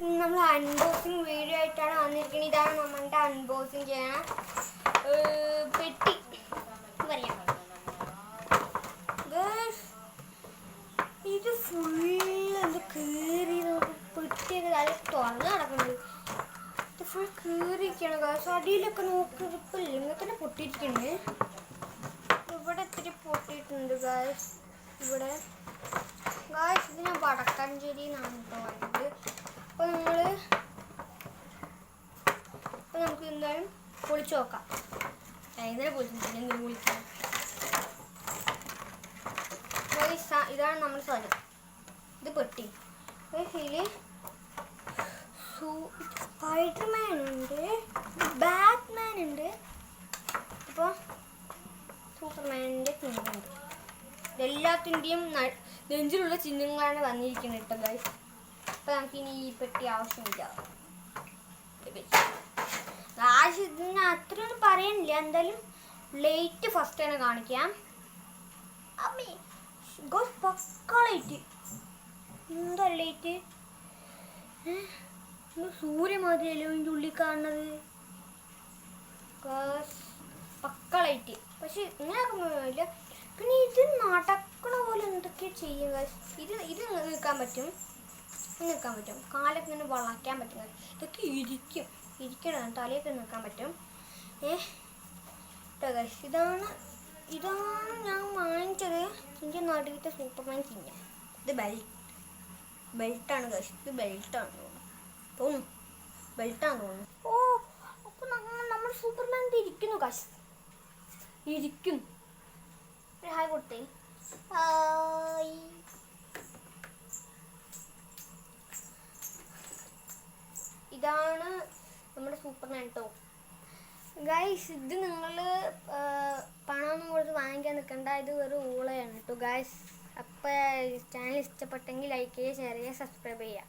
നമ്മൾ unboxing video ആയിട്ടാണ് വന്നിരിക്കുന്നത്. ഇതാണ് നമ്മളുടെ അൺബോക്സിങ് ചെയ്യണ പെട്ടി പറയാം. ഇത് ഫുള്ള് എന്ത് കീറി പെട്ടിയൊക്കെ നല്ല തുറന്ന് നടക്കുന്നത്. ഇത് ഫുൾ കീറിയിരിക്കുകയാണ് ഗായ്സ്. അടിയിലൊക്കെ നോക്കി ഇപ്പം ഇങ്ങനെ തന്നെ പൊട്ടിയിരിക്കുന്നത്. ഇവിടെ ഇത്തിരി പൊട്ടിയിട്ടുണ്ട് ഗായ്സ്. ഇവിടെ ഗായ്സ് ഇത് ഞാൻ വടക്കാഞ്ചേരി എന്നാണ് കേട്ടോ വന്നത്. അപ്പോൾ നമുക്ക് എന്തായാലും പൊളിച്ചു നോക്കാം. ഇന്നലെ പൊളിച്ചിട്ടില്ല, എന്തെങ്കിലും പൊളിക്കാം. ഇതാണ് നമ്മൾ സാധനം. ഇത് പെട്ടി. ഇതിൽ സ്പൈഡർമാൻ ഉണ്ട്, ബാറ്റ്മാൻ ഉണ്ട്, ഇപ്പോൾ സൂപ്പർമാനിൻ്റെ ചിഹ്നമുണ്ട്. എല്ലാത്തിൻ്റെയും നെഞ്ചിലുള്ള ചിഹ്നങ്ങളാണ് വന്നിരിക്കുന്നത് കേട്ടോ ഗൈസ്. അപ്പോൾ നമുക്കിനി ഈ പെട്ടി ആവശ്യമില്ല. ഇതിന് അത്രയൊന്നും പറയാനില്ല. എന്തായാലും ലൈറ്റ് ഫസ്റ്റ് തന്നെ കാണിക്കാം. പക്ക ലൈറ്റ്. എന്താ ലൈറ്റ്? സൂര്യമാതിരിയല്ലോ ഇതിൻ്റെ ഉള്ളിൽ കാണുന്നത്. പക്ക ലൈറ്റ്. പക്ഷെ ഇങ്ങനെ പിന്നെ ഇത് നടക്കണ പോലെ എന്തൊക്കെയാണ് ചെയ്യുക. ഇത് നിൽക്കാൻ പറ്റും, കാലൊക്കെ ഇങ്ങനെ വളയ്ക്കാൻ പറ്റും. ഇതൊക്കെ ഇരിക്കണം, തലയൊക്കെ നിൽക്കാൻ പറ്റും. ഇതാണ് ഞാൻ വാങ്ങിച്ചത്. എൻ്റെ നടുവിലത്തെ സൂപ്പർമാൻ ചിഹ്നം. ഇത് ബെൽറ്റാണ് ഗൈസ്. ഇത് ബെൽറ്റാണ് തോന്നുന്നു. ഓ, അപ്പോൾ നമ്മൾ സൂപ്പർമാൻ ഇരിക്കുന്നു ഗൈസ്. ഇരിക്കും. ഹായ് കൊടുത്തേ. ഹായ്. ഇതാണ് നമ്മുടെ സൂപ്പർമാൻ കേട്ടോ ഗൈസ്. ഇത് നിങ്ങൾ പണമൊന്നും കൊടുത്ത് വാങ്ങിക്കാൻ നിൽക്കണ്ട. ഇത് വെറും ഊളയാണ് കേട്ടോ ഗൈസ്. അപ്പോൾ ചാനൽ ഇഷ്ടപ്പെട്ടെങ്കിൽ ലൈക്ക് ചെയ്യുക, ഷെയർ ചെയ്യുക, സബ്സ്ക്രൈബ് ചെയ്യുക.